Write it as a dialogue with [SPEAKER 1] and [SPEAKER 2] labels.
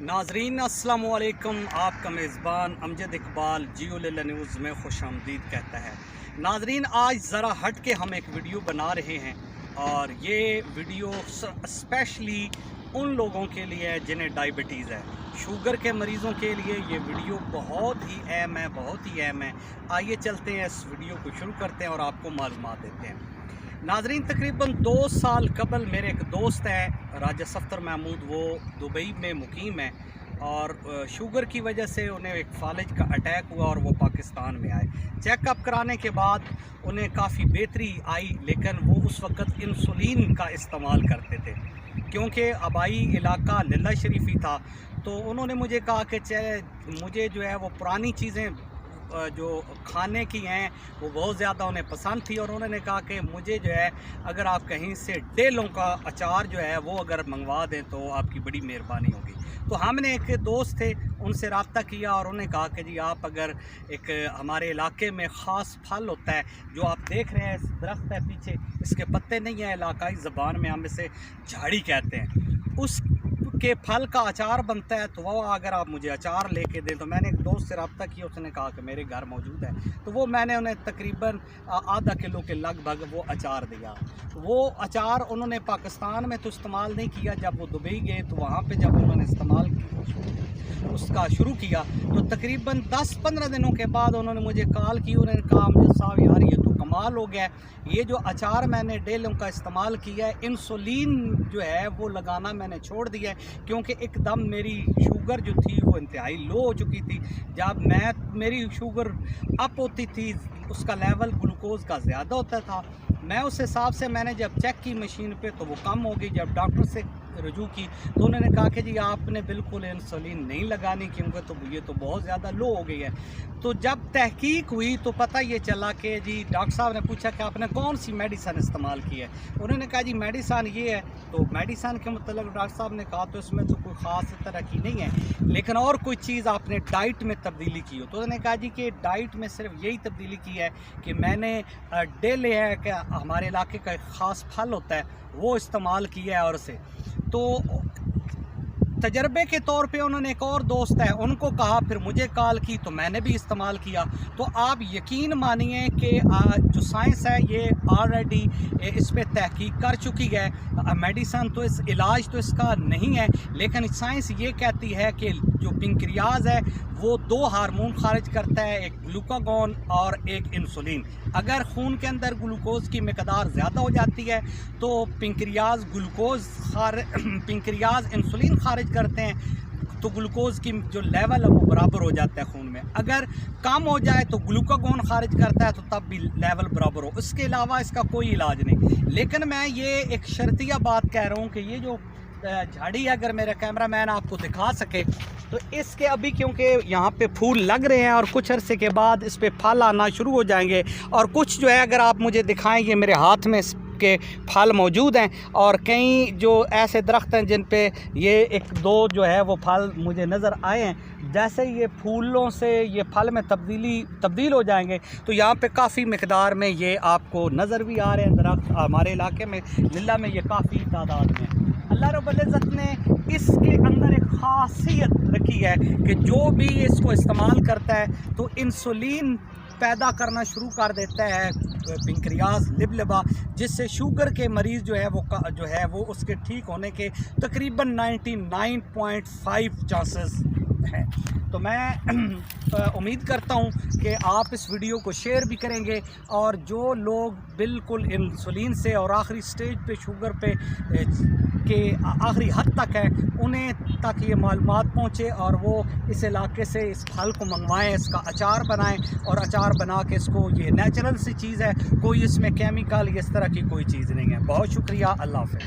[SPEAKER 1] नाजरीन अस्सलाम वालेकुम। आपका मेज़बान अमजद इकबाल जियो लीला न्यूज़ में खुश आमदीद कहता है। नाजरीन, आज ज़रा हट के हम एक वीडियो बना रहे हैं और ये वीडियो स्पेशली उन लोगों के लिए है जिन्हें डायबिटीज़ है, शुगर के मरीज़ों के लिए ये वीडियो बहुत ही अहम है, बहुत ही अहम है। आइए चलते हैं, इस वीडियो को शुरू करते हैं और आपको मालूमात देते हैं। नाजरीन, तकरीबन 2 साल कबल मेरे एक दोस्त है राजा सफ्तर महमूद, वो दुबई में मुकीम है और शुगर की वजह से उन्हें एक फालिज का अटैक हुआ और वो पाकिस्तान में आए। चेकअप कराने के बाद उन्हें काफ़ी बेहतरी आई, लेकिन वो उस वक़्त इंसुलिन का इस्तेमाल करते थे क्योंकि आबाई इलाका लिल्ला शरीफी था। तो उन्होंने मुझे कहा कि मुझे जो है वो पुरानी चीज़ें जो खाने की हैं वो बहुत ज़्यादा उन्हें पसंद थी और उन्होंने कहा कि मुझे जो है अगर आप कहीं से डेलों का अचार जो है वो अगर मंगवा दें तो आपकी बड़ी मेहरबानी होगी। तो हमने एक दोस्त थे, उनसे रब्ता किया और उन्होंने कहा कि जी आप अगर एक हमारे इलाके में ख़ास फल होता है जो आप देख रहे हैं, इस दरख्त है पीछे, इसके पत्ते नहीं हैं, इलाकाई ज़बान में हम इसे झाड़ी कहते हैं, उस के फल का अचार बनता है। तो वो अगर आप मुझे अचार लेके दें, तो मैंने एक दोस्त से रब्ता किया, उसने कहा कि मेरे घर मौजूद है। तो वो मैंने उन्हें तकरीबन आधा किलो के लगभग वो अचार दिया। वो अचार उन्होंने पाकिस्तान में तो इस्तेमाल नहीं किया, जब वो दुबई गए तो वहाँ पे जब उन्होंने इस्तेमाल उसका शुरू किया तो तकरीबन 10-15 दिनों के बाद उन्होंने मुझे कॉल की। उन्होंने कहा अमजद साहब यार ये तो कमाल हो गया, ये जो अचार मैंने डेलों का इस्तेमाल किया है, इंसुलिन जो है वो लगाना मैंने छोड़ दिया है क्योंकि एकदम मेरी शुगर जो थी वो इंतहाई लो हो चुकी थी। जब मेरी शुगर अप होती थी, उसका लेवल ग्लूकोज का ज़्यादा होता था, मैं उस हिसाब से मैंने जब चेक की मशीन पे तो वो कम हो गई। जब डॉक्टर से रजू की तो उन्होंने कहा कि जी आपने बिल्कुल इंसुलिन नहीं लगानी क्योंकि तो ये तो बहुत ज़्यादा लो हो गई है। तो जब तहकीक हुई तो पता ये चला कि जी डॉक्टर साहब ने पूछा कि आपने कौन सी मेडिसन इस्तेमाल की है। उन्होंने कहा जी मेडिसन ये है। तो मेडिसन के मतलब डॉक्टर साहब ने कहा तो इसमें तो कोई ख़ास तरह की नहीं है, लेकिन और कोई चीज़ आपने डाइट में तब्दीली की हो। तो उन्होंने कहा जी कि डाइट में सिर्फ यही तब्दीली की है कि मैंने डेले है कि हमारे इलाके का एक ख़ास फल होता है वो इस्तेमाल किया है। और से तो तजर्बे के तौर पे उन्होंने एक और दोस्त है उनको कहा, फिर मुझे कॉल की तो मैंने भी इस्तेमाल किया। तो आप यकीन मानिए कि जो साइंस है ये ऑलरेडी इस पे तहकीक कर चुकी है। मेडिसन तो इस इलाज तो इसका नहीं है, लेकिन साइंस ये कहती है कि जो पिंक्रियाज है वो 2 हार्मोन खारिज करता है, एक ग्लूकागॉन और एक इंसुलिन। अगर खून के अंदर ग्लूकोज की मकदार ज़्यादा हो जाती है तो पिंक्रियाज इंसुलिन खारिज करते हैं, तो ग्लूकोज की जो लेवल है वो बराबर हो जाता है खून में। अगर कम हो जाए तो ग्लूकागॉन खारिज करता है तो तब भी लेवल बराबर हो। इसके अलावा इसका कोई इलाज नहीं। लेकिन मैं ये एक शर्तिया बात कह रहा हूँ कि ये जो झाड़ी है, अगर मेरा कैमरा मैन आपको दिखा सके तो इसके अभी क्योंकि यहाँ पे फूल लग रहे हैं और कुछ अरसे के बाद इस पे फल आना शुरू हो जाएंगे और कुछ जो है अगर आप मुझे दिखाएं, ये मेरे हाथ में के फल मौजूद हैं और कई जो ऐसे दरख्त हैं जिन पे ये 1-2 जो है वो फल मुझे नज़र आए हैं। जैसे ये फूलों से ये फल में तब्दील हो जाएंगे तो यहाँ पे काफ़ी मकदार में ये आपको नज़र भी आ रहे हैं दरख्त। हमारे इलाके में लिल्ला में ये काफ़ी तादाद में। अल्लाह रब्बुल इज़्ज़त ने इसके अंदर एक ख़ासियत रखी है कि जो भी इसको इस्तेमाल करता है तो इंसुलिन पैदा करना शुरू कर देता है पिंक्रियाज लिबलिबा, जिससे शुगर के मरीज़ जो है वो उसके ठीक होने के तकरीबन 99.5 चांसेस हैं। तो मैं उम्मीद करता हूँ कि आप इस वीडियो को शेयर भी करेंगे और जो लोग बिल्कुल इंसुलिन से और आखिरी स्टेज पे शुगर पे के आखिरी हद तक है उन्हें तक ये मालूमात पहुँचे और वो इस इलाके से इस फल को मंगवाएं, इसका अचार बनाएं और अचार बना के इसको, ये नेचुरल सी चीज़ है, कोई इसमें केमिकल इस तरह की कोई चीज़ नहीं है। बहुत शुक्रिया, अल्लाह हाफ़िज़।